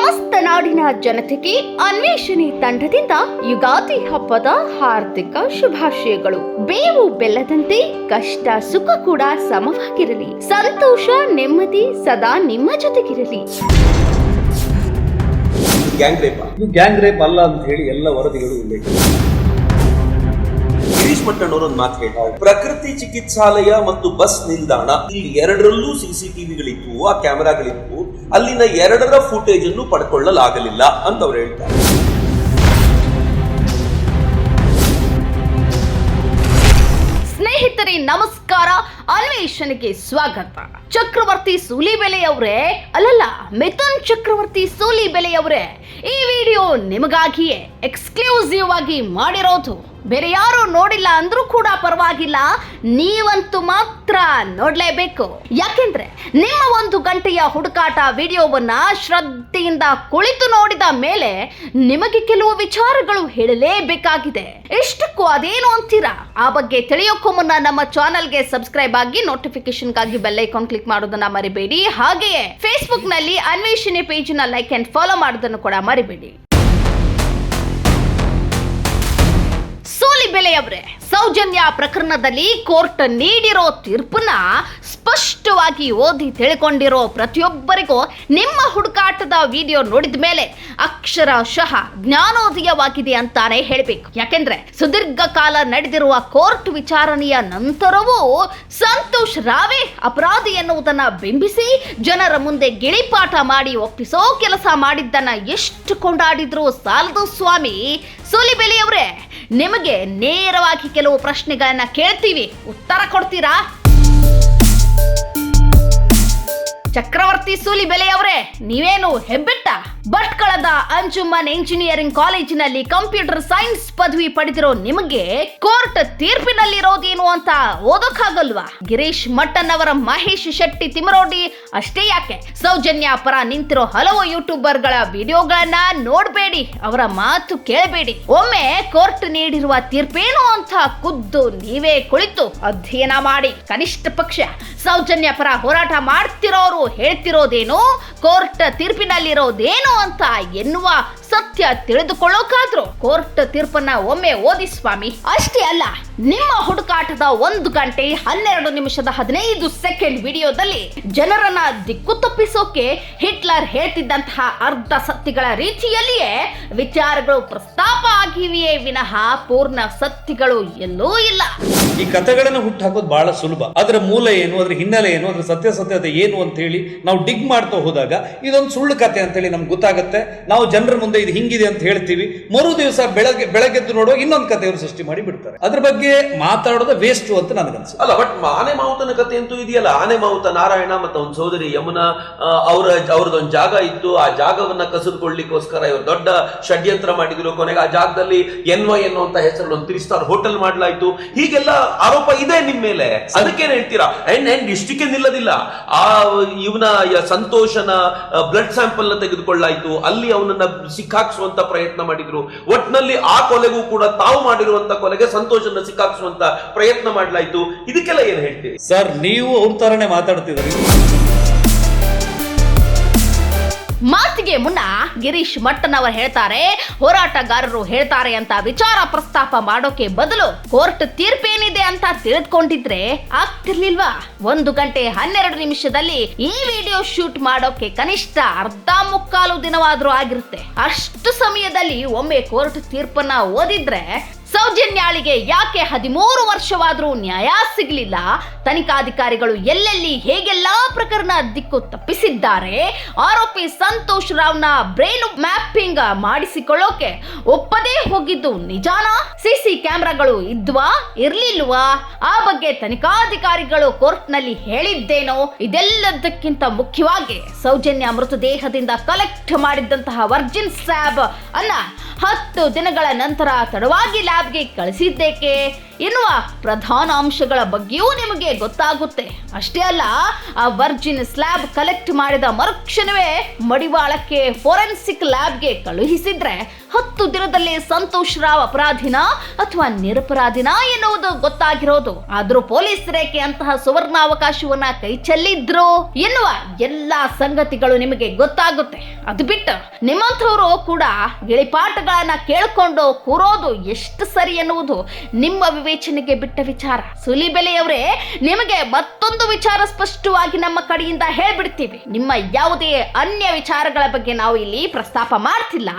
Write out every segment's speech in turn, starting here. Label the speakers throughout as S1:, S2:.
S1: ಸಮಸ್ತ ನಾಡಿನ ಜನತೆಗೆ ಅನ್ವೇಷಣೆ ತಂಡದಿಂದ ಯುಗಾದಿ ಹಬ್ಬದ ಹಾರ್ದಿಕ ಶುಭಾಶಯಗಳು. ಬೇವು ಬೆಲ್ಲದಂತೆ ಕಷ್ಟ ಸುಖ ಕೂಡ ಸಮವಾಗಿರಲಿ. ಸಂತೋಷ ನೆಮ್ಮದಿ ಸದಾ ನಿಮ್ಮ ಜೊತೆಗಿರಲಿ.
S2: ಗ್ಯಾಂಗ್ ರೇಪ್ ಅಲ್ಲ ಅಂತ ಹೇಳಿ ಎಲ್ಲ ವರದಿಗಳು ಉಲ್ಲೇಖ.
S3: ಗಿರೀಶ್ ಮಟ್ಟಣ್ಣವರು ಒಂದು ಮಾತು ಹೇಳ್ತಾರೆ, ಪ್ರಕೃತಿ ಚಿಕಿತ್ಸಾಲಯ ಮತ್ತು ಬಸ್ ನಿಲ್ದಾಣ ಇಲ್ಲಿ ಎರಡರಲ್ಲೂ ಸಿಸಿಟಿವಿಗಳಿತ್ತು, ಆ ಕ್ಯಾಮೆರಾಗಳಿತ್ತು, ಅಲ್ಲಿನ ಎರಡರ ಫುಟೇಜ್ ಅನ್ನು ಪಡ್ಕೊಳ್ಳಲಾಗಲಿಲ್ಲ ಅಂತ ಅವ್ರು ಹೇಳ್ತಾರೆ.
S1: ಸ್ನೇಹಿತರೆ ನಮಸ್ಕಾರ, ಅನ್ವೇಷಣೆಗೆ ಸ್ವಾಗತ. ಚಕ್ರವರ್ತಿ ಸೂಲಿಬೆಲೆಯವರೇ, ಅಲ್ಲಲ್ಲ ಮಿಥುನ್ ಚಕ್ರವರ್ತಿ ಸೂಲಿಬೆಲೆಯವರೇ, ಈ ವಿಡಿಯೋ ನಿಮಗಾಗಿಯೇ ಎಕ್ಸ್ಕ್ಲೂಸಿವ್ ಆಗಿ ಮಾಡಿರೋದು. ಬೇರೆ ಯಾರು ನೋಡಿಲ್ಲ ಅಂದ್ರೂ ಕೂಡ ಪರವಾಗಿಲ್ಲ, ನೀವಂತೂ ಮಾತ್ರ ನೋಡ್ಲೇಬೇಕು. ಯಾಕೆಂದ್ರೆ ನಿಮ್ಮ 1 ಗಂಟೆಯ ಹುಡುಕಾಟ ವಿಡಿಯೋವನ್ನ ಶ್ರದ್ಧೆಯಿಂದ ಕುಳಿತು ನೋಡಿದ ಮೇಲೆ ನಿಮಗೆ ಕೆಲವು ವಿಚಾರಗಳು ಹೇಳಲೇಬೇಕಾಗಿದೆ. ಇಷ್ಟಕ್ಕೂ ಅದೇನು ಅಂತೀರಾ? ಆ ಬಗ್ಗೆ ತಿಳಿಯೋಕ್ಕೂ ಮುನ್ನ ನಮ್ಮ ಚಾನೆಲ್ಗೆ ಸಬ್ಸ್ಕ್ರೈಬ್ ಆಗಿ ನೋಟಿಫಿಕೇಶನ್ಗಾಗಿ ಬೆಲ್ ಐಕಾನ್ ಕ್ಲಿಕ್ ಮಾಡೋದನ್ನ ಮರಿಬೇಡಿ. ಹಾಗೆಯೇ ಫೇಸ್ಬುಕ್ ನಲ್ಲಿ ಅನ್ವೇಷಣೆ ಪೇಜ್ ನ ಲೈಕ್ ಅಂಡ್ ಫಾಲೋ ಮಾಡೋದನ್ನು ಕೂಡ ಮರಿಬೇಡಿ. ಸೂಲಿಬೆಲೆಯವರೇ, ಸೌಜನ್ಯ ಪ್ರಕರಣದಲ್ಲಿ ಕೋರ್ಟ್ ನೀಡಿರೋ ತೀರ್ಪನ್ನ ಸ್ಪಷ್ಟವಾಗಿ ಓದಿ ತಿಳ್ಕೊಂಡಿರೋ ಪ್ರತಿಯೊಬ್ಬರಿಗೂ ನಿಮ್ಮ ಹುಡುಕಾಟದ ವಿಡಿಯೋ ನೋಡಿದ ಮೇಲೆ ಅಕ್ಷರಶಃ ಜ್ಞಾನೋದಯವಾಗಿದೆ ಅಂತಾನೆ ಹೇಳಬೇಕು. ಯಾಕೆಂದ್ರೆ ಸುದೀರ್ಘ ಕಾಲ ನಡೆದಿರುವ ಕೋರ್ಟ್ ವಿಚಾರಣೆಯ ನಂತರವೂ ಸಂತೋಷ್ ರಾವೇ ಅಪರಾಧಿ ಎನ್ನುವುದನ್ನ ಬಿಂಬಿಸಿ ಜನರ ಮುಂದೆ ಗಿಳಿಪಾಠ ಮಾಡಿ ಒಪ್ಪಿಸೋ ಕೆಲಸ ಮಾಡಿದ್ದನ್ನ ಎಷ್ಟು ಕೊಂಡಾಡಿದ್ರು ಸಾಲದು ಸ್ವಾಮಿ. ಸೂಲಿಬೆಲೆಯವರೇ, ನಿಮಗೆ ನೇರವಾಗಿ ಕೆಲವು ಪ್ರಶ್ನೆಗಳನ್ನ ಕೇಳ್ತೀವಿ, ಉತ್ತರ ಕೊಡ್ತೀರಾ? ಚಕ್ರವರ್ತಿ ಸೂಲಿಬೆಲೆಯವರೇ, ನೀವೇನು ಹೆಬ್ಬೆಟ್ಟ? ಭಟ್ಕಳದ ಅಂಜುಮನ್ ಇಂಜಿನಿಯರಿಂಗ್ ಕಾಲೇಜಿನಲ್ಲಿ ಕಂಪ್ಯೂಟರ್ ಸೈನ್ಸ್ ಪದವಿ ಪಡೆದಿರೋ ನಿಮಗೆ ಕೋರ್ಟ್ ತೀರ್ಪಿನಲ್ಲಿರೋದೇನು ಅಂತ ಓದೋಕ್ಕಾಗಲ್ವಾ? ಗಿರೀಶ್ ಮಟ್ಟನ್ ಅವರ ಮಹೇಶ್ ಶೆಟ್ಟಿ ತಿಮರೋಡಿ ಅಷ್ಟೇ ಯಾಕೆ, ಸೌಜನ್ಯ ಪರ ನಿಂತಿರೋ ಹಲವು ಯೂಟ್ಯೂಬರ್ ಗಳ ವಿಡಿಯೋಗಳನ್ನ ನೋಡ್ಬೇಡಿ, ಅವರ ಮಾತು ಕೇಳಬೇಡಿ. ಒಮ್ಮೆ ಕೋರ್ಟ್ ನೀಡಿರುವ ತೀರ್ಪೇನು ಅಂತ ಖುದ್ದು ನೀವೇ ಕುಳಿತು ಅಧ್ಯಯನ ಮಾಡಿ. ಕನಿಷ್ಠ ಪಕ್ಷ ಸೌಜನ್ಯ ಪರ ಹೋರಾಟ ಮಾಡ್ತಿರೋರು ಹೇಳ್ತಿರೋದೇನು, ಕೋರ್ಟ್ ತೀರ್ಪಿನಲ್ಲಿರೋದೇನು ಅಂತ ಎನ್ನುವ ಸತ್ಯ ತಿಳಿದುಕೊಳ್ಳೋಕಾದ್ರೂ ಕೋರ್ಟ್ ತೀರ್ಪನ್ನ ಒಮ್ಮೆ ಓದಿ ಸ್ವಾಮಿ. ಅಷ್ಟೇ ಅಲ್ಲ, ನಿಮ್ಮ ಹುಡುಕಾಟದ 1 ಗಂಟೆ 12 ನಿಮಿಷದ 15 ಸೆಕೆಂಡ್ ವಿಡಿಯೋದಲ್ಲಿ ಜನರನ್ನ ದಿಕ್ಕು ತಪ್ಪಿಸೋಕೆ ಹಿಟ್ಲರ್ ಹೇಳ್ತಿದ್ದಂತಹ ಅರ್ಧ ಸತ್ಯಗಳ ರೀತಿಯಲ್ಲಿಯೇ ವಿಚಾರಗಳು ಪ್ರಸ್ತಾಪ ಆಗಿವೆಯೇ ವಿನಃ ಪೂರ್ಣ ಸತ್ಯಗಳು ಎಲ್ಲೂ ಇಲ್ಲ.
S2: ಈ ಕಥೆಗಳನ್ನು ಹುಟ್ಟು ಹಾಕೋದು ಬಹಳ ಸುಲಭ. ಅದರ ಮೂಲ ಏನು, ಅದ್ರ ಹಿನ್ನೆಲೆ ಏನು, ಅದ್ರ ಸತ್ಯಾಸತ್ಯತೆ ಏನು ಅಂತ ಹೇಳಿ ನಾವು ಡಿಗ್ ಮಾಡ್ತಾ ಹೋದಾಗ ಇದೊಂದು ಸುಳ್ಳು ಕಥೆ ಅಂತ ಹೇಳಿ ನಮ್ಗೆ ಗೊತ್ತಾಗುತ್ತೆ. ನಾವು ಜನರ ಮುಂದೆ ಇದು ಹಿಂಗಿದೆ ಅಂತ ಹೇಳ್ತೀವಿ, ಮರು ದಿವಸ ಬೆಳಗ್ಗೆದ್ದು ನೋಡುವಾಗ ಇನ್ನೊಂದು ಕಥೆಯವರು ಸೃಷ್ಟಿ ಮಾಡಿ ಬಿಡ್ತಾರೆ. ಅದ್ರ ಬಗ್ಗೆ ಮಾತಾಡೋದು ವೇಸ್ಟ್ ಅಂತ ನನಗನ್ಸುತ್ತೆ.
S3: ಅಲ್ಲ, ಬಟ್ ಆನೆ ಮಾವುತನ ಕಥೆ ಅಂತೂ ಇದೆಯಲ್ಲ. ಆನೆ ಮಾವುತ ನಾರಾಯಣ ಮತ್ತು ಒಂದು ಸೋದರಿ ಯಮುನಾ, ಅವ್ರದೊಂದು ಜಾಗ ಇತ್ತು, ಆ ಜಾಗವನ್ನ ಕಸಿದುಕೊಳ್ಳಿಕ್ಕೋಸ್ಕರ ಇವರು ದೊಡ್ಡ ಷಡ್ಯಂತ್ರ ಮಾಡಿದ್ರು. ಕೊನೆಗೆ ಆ ಜಾಗದಲ್ಲಿ NY ಅನ್ನುವಂತ ಹೆಸರಲ್ಲಿ ಒಂದು 3 ಸ್ಟಾರ್ ಹೋಟೆಲ್ ಮಾಡಲಾಯ್ತು. ಹೀಗೆಲ್ಲ ಆರೋಪ ಇದೆ ನಿಮ್ ಮೇಲೆ. ಅದಕ್ಕೇನ್ ಹೇಳ್ತೀರಾ? ಅಂಡ್ ಇಷ್ಟಕ್ಕೆ ನಿಲ್ಲದಿಲ್ಲ, ಆ ಇವನ ಸಂತೋಷನ ಬ್ಲಡ್ ಸ್ಯಾಂಪಲ್ ನ ತೆಗೆದುಕೊಳ್ಳಾಯ್ತು, ಅಲ್ಲಿ ಅವನನ್ನ ಸಿಕ್ಕಾಕ್ಸುವಂತ ಪ್ರಯತ್ನ ಮಾಡಿದ್ರು. ಒಟ್ನಲ್ಲಿ ಆ ಕೊಲೆಗೂ ಕೂಡ ತಾವು ಮಾಡಿರುವಂತ ಕೊಲೆಗೆ ಸಂತೋಷನ ಸಿಕ್ಕಾಕ್ಸುವಂತ ಪ್ರಯತ್ನ ಮಾಡಲಾಯ್ತು. ಇದಕ್ಕೆಲ್ಲ ಏನ್ ಹೇಳ್ತೀರಿ
S2: ಸರ್? ನೀವು ಅವ್ರ ತರನೇ ಮಾತಾಡ್ತಿದ್ರಿ.
S1: ಮಾತಿಗೆ ಮುನ್ನ ಗಿರೀಶ್ ಮಟ್ಟನ್ ಅವರು ಹೇಳ್ತಾರೆ, ಹೋರಾಟಗಾರರು ಹೇಳ್ತಾರೆ ಅಂತ ವಿಚಾರ ಪ್ರಸ್ತಾಪ ಮಾಡೋಕೆ ಬದಲು ಕೋರ್ಟ್ ತೀರ್ಪೇನಿದೆ ಅಂತ ತಿಳಿದುಕೊಂಡಿದ್ರೆ ಆಗ್ತಿರ್ಲಿಲ್ವಾ? 1 ಗಂಟೆ 12 ನಿಮಿಷದಲ್ಲಿ ಈ ವಿಡಿಯೋ ಶೂಟ್ ಮಾಡೋಕೆ ಕನಿಷ್ಠ ಅರ್ಧ ಮುಕ್ಕಾಲು ದಿನವಾದ್ರೂ ಆಗಿರುತ್ತೆ. ಅಷ್ಟು ಸಮಯದಲ್ಲಿ ಒಮ್ಮೆ ಕೋರ್ಟ್ ತೀರ್ಪನ್ನ ಓದಿದ್ರೆ ಸೌಜನ್ಯಾಳಿಗೆ ಯಾಕೆ 13 ವರ್ಷವಾದ್ರೂ ನ್ಯಾಯ ಸಿಗಲಿಲ್ಲ? ತನಿಖಾಧಿಕಾರಿಗಳು ಎಲ್ಲೆಲ್ಲಿ ಹೇಗೆಲ್ಲಾ ಪ್ರಕರಣ ದಿಕ್ಕು ತಪ್ಪಿಸಿದ್ದಾರೆ? ಆರೋಪಿ ಸಂತೋಷ್ ರಾವ್ನ ಬ್ರೈನ್ ಮ್ಯಾಪಿಂಗ್ ಮಾಡಿಸಿಕೊಳ್ಳೋಕೆ ಒಪ್ಪದೇ ಹೋಗಿದ್ದು ನಿಜಾನಾ? ಸಿಸಿ ಕ್ಯಾಮೆರಾಗಳು ಇದ್ವಾ ಇರ್ಲಿಲ್ವಾ? ಆ ಬಗ್ಗೆ ತನಿಖಾಧಿಕಾರಿಗಳು ಕೋರ್ಟ್ ನಲ್ಲಿ ಹೇಳಿದ್ದೇನೋ? ಇದೆಲ್ಲದಕ್ಕಿಂತ ಮುಖ್ಯವಾಗಿ ಸೌಜನ್ಯ ಮೃತದೇಹದಿಂದ ಕಲೆಕ್ಟ್ ಮಾಡಿದಂತಹ ವರ್ಜಿನ್ ಸ್ಯಾಬ್ ಅನ್ನ 10 ದಿನಗಳ ನಂತರ ತಡವಾಗಿ ಲ್ಯಾಬ್ಗೆ ಕಳಿಸಿದ್ದೇಕೆ? ಎನ್ನುವ ಪ್ರಧಾನ ಅಂಶಗಳ ಬಗ್ಗೆಯೂ ನಿಮಗೆ ಗೊತ್ತಾಗುತ್ತೆ. ಅಷ್ಟೇ ಅಲ್ಲ, ಆ ವರ್ಜಿನ್ ಸ್ಲ್ಯಾಬ್ ಕಲೆಕ್ಟ್ ಮಾಡಿದ ಮರುಕ್ಷಣವೇ ಮಡಿವಾಳಕ್ಕೆ ಫೋರೆನ್ಸಿಕ್ ಲ್ಯಾಬ್ಗೆ ಕಳುಹಿಸಿದ್ರೆ 10 ದಿನದಲ್ಲಿ ಸಂತೋಷ್ ರಾವ್ ಅಪರಾಧಿನ ಅಥವಾ ನಿರಪರಾಧಿನ ಎನ್ನುವುದು ಗೊತ್ತಾಗಿರೋದು. ಆದ್ರೂ ಪೊಲೀಸರೇಕೆ ಅಂತಹ ಸುವರ್ಣಾವಕಾಶವನ್ನ ಕೈ ಚೆಲ್ಲಿದ್ರು ಎನ್ನುವ ಎಲ್ಲಾ ಸಂಗತಿಗಳು ನಿಮಗೆ ಗೊತ್ತಾಗುತ್ತೆ. ಅದು ಬಿಟ್ಟು ನಿಮ್ಮಂಥವರು ಕೂಡ ಗಿಳಿಪಾಠಗಳನ್ನ ಕೇಳಿಕೊಂಡು ಕೂರೋದು ಎಷ್ಟು ಸರಿ ಎನ್ನುವುದು ನಿಮ್ಮ ವಿವೇಚನೆಗೆ ಬಿಟ್ಟ ವಿಚಾರ. ಸೂಲಿಬೆಲೆಯವರೇ, ನಿಮಗೆ ಮತ್ತೊಂದು ವಿಚಾರ ಸ್ಪಷ್ಟವಾಗಿ ನಮ್ಮ ಕಡೆಯಿಂದ ಹೇಳ್ಬಿಡ್ತೀವಿ. ನಿಮ್ಮ ಯಾವುದೇ ಅನ್ಯ ವಿಚಾರಗಳ ಬಗ್ಗೆ ನಾವು ಇಲ್ಲಿ ಪ್ರಸ್ತಾಪ ಮಾಡ್ತಿಲ್ಲ.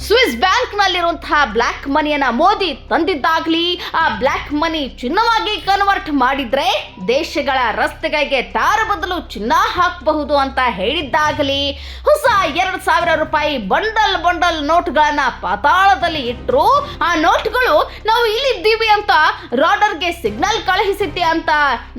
S1: ಸ್ವಿಸ್ ಬ್ಯಾಂಕ್ ನಲ್ಲಿರುವಂತಹ ಬ್ಲಾಕ್ ಮನಿಯನ್ನ ಮೋದಿ ತಂದಿದ್ದಾಗ್ಲಿ, ಆ ಬ್ಲಾಕ್ ಮನಿ ಚಿನ್ನವಾಗಿ ಕನ್ವರ್ಟ್ ಮಾಡಿದ್ರೆ ದೇಶಗಳ ರಸ್ತೆಗಳಿಗೆ ಟಾರ್ ಬದಲು ಚಿನ್ನ ಹಾಕಬಹುದು ಅಂತ ಹೇಳಿದ್ದಾಗಲಿ, ಹೊಸ 2,000 ರೂಪಾಯಿ ಬಂಡಲ್ ನೋಟ್ಗಳನ್ನ ಪಾತಾಳದಲ್ಲಿ ಇಟ್ಟರು ಆ ನೋಟ್ಗಳು ನಾವು ಇಲ್ಲಿದ್ದೀವಿ ಅಂತ ರಾಡರ್ಗೆ ಸಿಗ್ನಲ್ ಕಳುಹಿಸಿದ್ದೆ ಅಂತ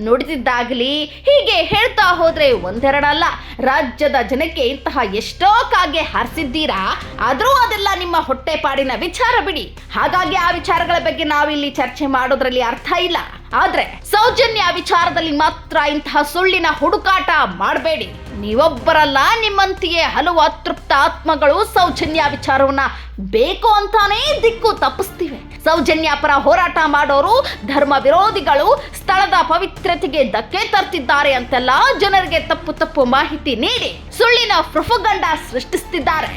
S1: ನುಡಿದಿದ್ದಾಗಲಿ, ಹೀಗೆ ಹೇಳ್ತಾ ಹೋದ್ರೆ ಒಂದೆರಡಲ್ಲ, ರಾಜ್ಯದ ಜನಕ್ಕೆ ಇಂತಹ ಎಷ್ಟೋ ಕಾಗೆ ಹಾರಿಸಿದ್ದೀರಾ. ಆದ್ರೂ ಅದೆಲ್ಲ ನಿಮ್ಮ ಹೊಟ್ಟೆಪಾಡಿನ ವಿಚಾರ ಬಿಡಿ. ಹಾಗಾಗಿ ಆ ವಿಚಾರಗಳ ಬಗ್ಗೆ ನಾವಿಲ್ಲಿ ಚರ್ಚೆ ಮಾಡೋದ್ರಲ್ಲಿ ಅರ್ಥ ಇಲ್ಲ. ಆದ್ರೆ ಸೌಜನ್ಯ ವಿಚಾರದಲ್ಲಿ ಮಾತ್ರ ಇಂತಹ ಸುಳ್ಳಿನ ಹುಡುಕಾಟ ಮಾಡಬೇಡಿ. ನೀವೊಬ್ಬರಲ್ಲ, ನಿಮ್ಮಂತೆಯೇ ಹಲವು ಅತೃಪ್ತ ಆತ್ಮಗಳು ಸೌಜನ್ಯ ವಿಚಾರವನ್ನ ಬೇಕು ಅಂತಾನೇ ದಿಕ್ಕು ತಪ್ಪಿಸ್ತಿವೆ. ಸೌಜನ್ಯ ಪರ ಹೋರಾಟ ಮಾಡೋರು ಧರ್ಮ ವಿರೋಧಿಗಳು ಸ್ಥಳದ ಪವಿತ್ರತೆಗೆ ಧಕ್ಕೆ ತರ್ತಿದ್ದಾರೆ ಅಂತೆಲ್ಲ ಜನರಿಗೆ ತಪ್ಪು ಮಾಹಿತಿ ನೀಡಿ ಸುಳ್ಳಿನ ಪ್ರೊಪಗಂಡ ಸೃಷ್ಟಿಸುತ್ತಿದ್ದಾರೆ.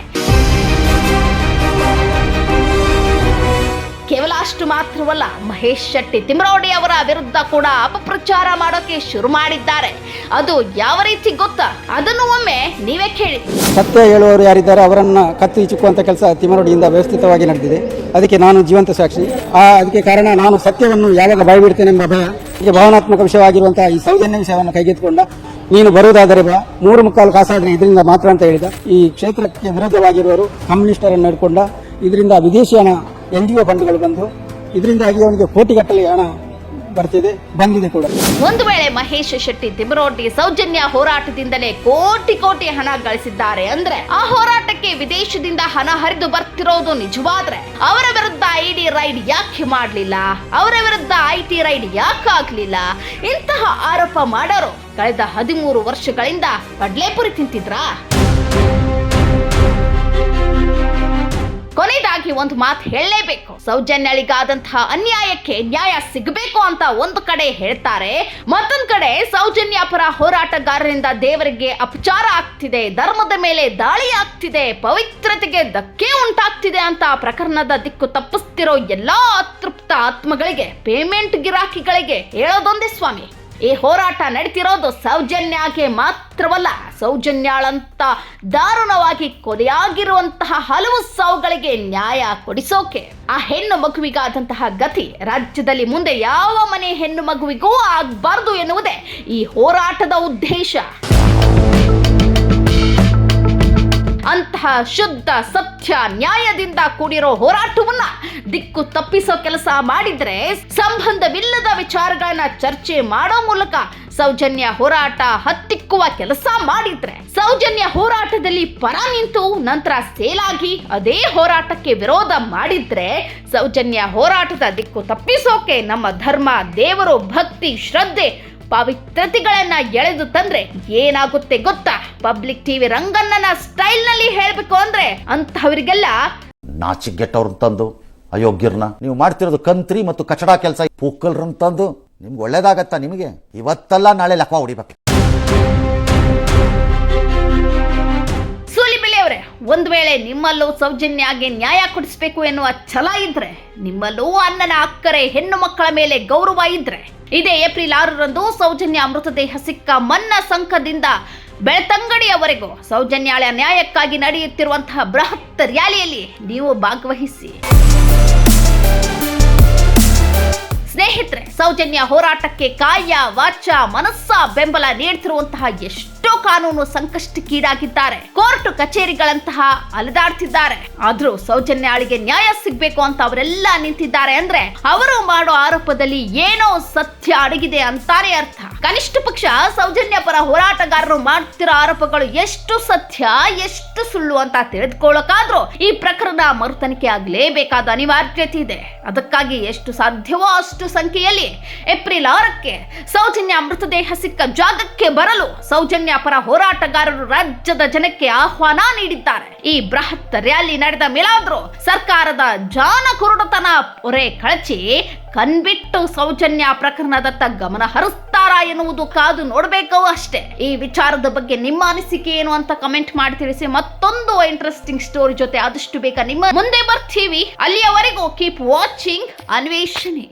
S1: ಕೇವಲ ಅಷ್ಟು ಮಾತ್ರವಲ್ಲ, ಮಹೇಶ್ ಶೆಟ್ಟಿ ತಿಮ್ರೋಡಿ ಅವರ ವಿರುದ್ಧ ಕೂಡ ಅಪಪ್ರಚಾರ ಮಾಡೋಕೆ ಶುರು ಮಾಡಿದ್ದಾರೆ. ಅದು ಯಾವ ರೀತಿ ಗೊತ್ತಾ? ಅದನ್ನು ಒಮ್ಮೆ ನೀವೇ ಕೇಳಿ.
S4: ಸತ್ಯ ಹೇಳುವವರು ಯಾರಿದ್ದಾರೆ ಅವರನ್ನ ಕತ್ತಿ ಚಿಕ್ಕುವಂತ ಕೆಲಸ ತಿಮ್ರೋಡಿಯಿಂದ ವ್ಯವಸ್ಥಿತವಾಗಿ ನಡೆದಿದೆ. ಅದಕ್ಕೆ ನಾನು ಜೀವಂತ ಸಾಕ್ಷಿ. ಅದಕ್ಕೆ ಕಾರಣ ನಾನು ಸತ್ಯವನ್ನು ಯಾವಾಗ ಬಾಯ್ಬಿಡ್ತೇನೆ ಎಂಬ ಭಯ. ಹೀಗೆ ಭಾವನಾತ್ಮಕ ವಿಷಯವಾಗಿರುವಂತಹ ಈ ಸೌಜನ್ಯ ವಿಷಯವನ್ನು ಕೈಗೆತ್ತಿಕೊಂಡ ನೀನು ಬರುವುದಾದರೆ ಬಾ, 3 ಕಾಸಾದ್ರೆ ಇದರಿಂದ ಮಾತ್ರ ಅಂತ ಹೇಳಿದ. ಈ ಕ್ಷೇತ್ರಕ್ಕೆ ವಿರೋಧವಾಗಿರುವವರು ಕಮ್ಯುನಿಸ್ಟರನ್ನು ಹಿಡ್ಕೊಂಡ. ಇದರಿಂದ ವಿದೇಶಿ ಹಣ NGO ಫಂಡ್ಗಳು ಬಂದು ಇದರಿಂದಾಗಿ ಅವನಿಗೆ ಕೋಟಿಗಟ್ಟಲೆ ಹಣ ಬಂದಿದೆ ಕೂಡ.
S1: ಒಂದು ವೇಳೆ ಮಹೇಶ್ ಶೆಟ್ಟಿ ತಿಮ್ರೋಡಿ ಸೌಜನ್ಯ ಹೋರಾಟದಿಂದಲೇ ಕೋಟಿ ಹಣ ಗಳಿಸಿದ್ದಾರೆ ಅಂದ್ರೆ ಆ ಹೋರಾಟಕ್ಕೆ ವಿದೇಶದಿಂದ ಹಣ ಹರಿದು ಬರ್ತಿರೋದು ನಿಜವಾದ್ರೆ ಅವರ ವಿರುದ್ಧ ಇಡಿ ರೈಡ್ ಯಾಕೆ ಮಾಡಲಿಲ್ಲ? ಅವರ ವಿರುದ್ಧ IT ರೈಡ್ ಯಾಕೆ ಆಗ್ಲಿಲ್ಲ? ಇಂತಹ ಆರೋಪ ಮಾಡೋರು ಕಳೆದ 13 ವರ್ಷಗಳಿಂದ ಕಡ್ಲೆಪುರಿ ತಿಂತಿದ್ರಾ? ಕೊನೆಯದಾಗಿ ಒಂದು ಮಾತು ಹೇಳಲೇಬೇಕು. ಸೌಜನ್ಯಳಿಗಾದಂತಹ ಅನ್ಯಾಯಕ್ಕೆ ನ್ಯಾಯ ಸಿಗಬೇಕು ಅಂತ ಒಂದು ಕಡೆ ಹೇಳ್ತಾರೆ, ಮತ್ತೊಂದು ಕಡೆ ಸೌಜನ್ಯ ಪರ ಹೋರಾಟಗಾರರಿಂದ ದೇವರಿಗೆ ಅಪಚಾರ ಆಗ್ತಿದೆ, ಧರ್ಮದ ಮೇಲೆ ದಾಳಿ ಆಗ್ತಿದೆ, ಪವಿತ್ರತೆಗೆ ಧಕ್ಕೆ ಉಂಟಾಗ್ತಿದೆ ಅಂತ ಪ್ರಕರಣದ ದಿಕ್ಕು ತಪ್ಪಿಸ್ತಿರೋ ಎಲ್ಲಾ ಅತೃಪ್ತ ಆತ್ಮಗಳಿಗೆ, ಪೇಮೆಂಟ್ ಗಿರಾಕಿಗಳಿಗೆ ಹೇಳೋದೊಂದೇ ಸ್ವಾಮಿ, ಈ ಹೋರಾಟ ನಡೀತಿರೋದು ಸೌಜನ್ಯಗೆ ಮಾತ್ರವಲ್ಲ, ಸೌಜನ್ಯಾಳಂತ ದಾರುಣವಾಗಿ ಕೊಲೆಯಾಗಿರುವಂತಹ ಹಲವು ಸಾವುಗಳಿಗೆ ನ್ಯಾಯ ಕೊಡಿಸೋಕೆ. ಆ ಹೆಣ್ಣು ಮಗುವಿಗಾದಂತಹ ಗತಿ ರಾಜ್ಯದಲ್ಲಿ ಮುಂದೆ ಯಾವ ಮನೆ ಹೆಣ್ಣು ಮಗುವಿಗೂ ಆಗಬಾರದು ಎನ್ನುವುದೇ ಈ ಹೋರಾಟದ ಉದ್ದೇಶ. ಅಂತಹ ಶುದ್ಧ ಸತ್ಯ ನ್ಯಾಯದಿಂದ ಕೂಡಿರೋ ಹೋರಾಟವನ್ನ ದಿಕ್ಕು ತಪ್ಪಿಸೋ ಕೆಲಸ ಮಾಡಿದ್ರೆ, ಸಂಬಂಧವಿಲ್ಲದ ವಿಚಾರಗಳನ್ನ ಚರ್ಚೆ ಮಾಡೋ ಮೂಲಕ ಸೌಜನ್ಯ ಹೋರಾಟ ಹತ್ತಿಕ್ಕುವ ಕೆಲಸ ಮಾಡಿದ್ರೆ, ಸೌಜನ್ಯ ಹೋರಾಟದಲ್ಲಿ ಪರ ನಿಂತು ನಂತರ ಸೇಲಾಗಿ ಅದೇ ಹೋರಾಟಕ್ಕೆ ವಿರೋಧ ಮಾಡಿದ್ರೆ, ಸೌಜನ್ಯ ಹೋರಾಟದ ದಿಕ್ಕು ತಪ್ಪಿಸೋಕೆ ನಮ್ಮ ಧರ್ಮ, ದೇವರು, ಭಕ್ತಿ, ಶ್ರದ್ಧೆ, ಪವಿತ್ರತೆಗಳನ್ನ ಎಳೆದು ತಂದ್ರೆ ಏನಾಗುತ್ತೆ ಗೊತ್ತಾ? ಪಬ್ಲಿಕ್ ಟಿವಿ ರಂಗಣ್ಣನ ಸ್ಟೈಲ್ ನಲ್ಲಿ ಹೇಳ್ಬೇಕು ಅಂದ್ರೆ ಅಂತಹವರಿಗೆಲ್ಲ
S5: ನಾಚಿಗೆಟ್ಟವ್ರನ್ನ ತಂದು ಅಯೋಗ್ಯರನ್ನ ನೀವು ಮಾಡ್ತಿರೋದು ಕಂತ್ರಿ ಮತ್ತು ಕಚಡ ಕೆಲಸ. ಪೂಕಲ್ರನ್ನ ತಂದು ನಿಮ್ಗೆ ಒಳ್ಳೇದಾಗತ್ತಾ? ನಿಮಗೆ ಇವತ್ತಲ್ಲ ನಾಳೆ ಲಕ್ವ ಹೊಡಿಬೇಕು.
S1: ಸೂಲಿಬೆಲೆಯವರೇ, ಒಂದು ವೇಳೆ ನಿಮ್ಮಲ್ಲೂ ಸೌಜನ್ಯಗೆ ನ್ಯಾಯ ಕೊಡಿಸಬೇಕು ಎನ್ನುವ ಛಲ ಇದ್ರೆ, ನಿಮ್ಮಲ್ಲೂ ಅಣ್ಣನ ಅಕ್ಕರೆ ಹೆಣ್ಣು ಮಕ್ಕಳ ಮೇಲೆ ಗೌರವ ಇದ್ರೆ, ಇದೇ ಏಪ್ರಿಲ್ 6ರಂದು ಸೌಜನ್ಯ ಮೃತದೇಹ ಸಿಕ್ಕ ಮನ್ನ ಸಂಘದಿಂದ ಬೆಳ್ತಂಗಡಿಯವರೆಗೂ ಸೌಜನ್ಯಾಳ ನ್ಯಾಯಕ್ಕಾಗಿ ನಡೆಯುತ್ತಿರುವಂತಹ ಬೃಹತ್ ರ್ಯಾಲಿಯಲ್ಲಿ ನೀವು ಭಾಗವಹಿಸಿ. ಸ್ನೇಹಿತರೆ, ಸೌಜನ್ಯ ಹೋರಾಟಕ್ಕೆ ಕಾಯ ವಾಚ ಮನಸ್ಸ ಬೆಂಬಲ ನೀಡುತ್ತಿರುವಂತಹ ಎಷ್ಟೋ ಕಾನೂನು ಸಂಕಷ್ಟಕ್ಕೀಡಾಗಿದ್ದಾರೆ, ಕೋರ್ಟ್ ಕಚೇರಿಗಳಂತಹ ಅಲೆದಾಡ್ತಿದ್ದಾರೆ. ಆದ್ರೂ ಸೌಜನ್ಯಾಳಿಗೆ ನ್ಯಾಯ ಸಿಗ್ಬೇಕು ಅಂತ ಅವರೆಲ್ಲ ನಿಂತಿದ್ದಾರೆ ಅಂದ್ರೆ ಅವರು ಮಾಡೋ ಆರೋಪದಲ್ಲಿ ಏನೋ ಸತ್ಯ ಅಡಗಿದೆ ಅಂತಾನೆ ಅರ್ಥ. ಕನಿಷ್ಠ ಪಕ್ಷ ಸೌಜನ್ಯ ಪರ ಹೋರಾಟಗಾರರು ಮಾಡ್ತಿರೋ ಆರೋಪಗಳು ಎಷ್ಟು ಸತ್ಯ ಎಷ್ಟು ಸುಳ್ಳು ಅಂತ ತಿಳಿದುಕೊಳ್ಳೋಕಾದ್ರೂ ಈ ಪ್ರಕರಣ ಮರುತನಿಖೆ ಆಗಲೇಬೇಕಾದ ಅನಿವಾರ್ಯತೆ ಇದೆ. ಅದಕ್ಕಾಗಿ ಎಷ್ಟು ಸಾಧ್ಯವೋ ಅಷ್ಟು ಸಂಖ್ಯೆಯಲ್ಲಿ ಏಪ್ರಿಲ್ 6ಕ್ಕೆ ಸೌಜನ್ಯ ಮೃತದೇಹ ಸಿಕ್ಕ ಜಾಗಕ್ಕೆ ಬರಲು ಸೌಜನ್ಯ ಪರ ಹೋರಾಟಗಾರರು ರಾಜ್ಯದ ಜನಕ್ಕೆ ಆಹ್ವಾನ ನೀಡಿದ್ದಾರೆ. ಈ ಬೃಹತ್ ರ್ಯಾಲಿ ನಡೆದ ಮೇಲಾದ್ರೂ ಸರ್ಕಾರದ ಜಾನ ಕುರುಡತನ ಹೊರೆ ಕಳಚಿ ಕಣ್ಬಿಟ್ಟು ಸೌಜನ್ಯ ಪ್ರಕರಣದತ್ತ ಗಮನ ಹರಿಸ್ತಾರಾ ಎನ್ನುವುದು ಕಾದು ನೋಡಬೇಕು ಅಷ್ಟೇ. ಈ ವಿಚಾರದ ಬಗ್ಗೆ ನಿಮ್ಮ ಅನಿಸಿಕೆ ಏನು ಅಂತ ಕಮೆಂಟ್ ಮಾಡಿ ತಿಳಿಸಿ. ಮತ್ತೊಂದು ಇಂಟ್ರೆಸ್ಟಿಂಗ್ ಸ್ಟೋರಿ ಜೊತೆ ಆದಷ್ಟು ಬೇಗ ನಿಮ್ಮ ಮುಂದೆ ಬರ್ತೀವಿ. ಅಲ್ಲಿಯವರೆಗೂ ಕೀಪ್ ವಾಚಿಂಗ್ ಅನ್ವೇಷಣೆ.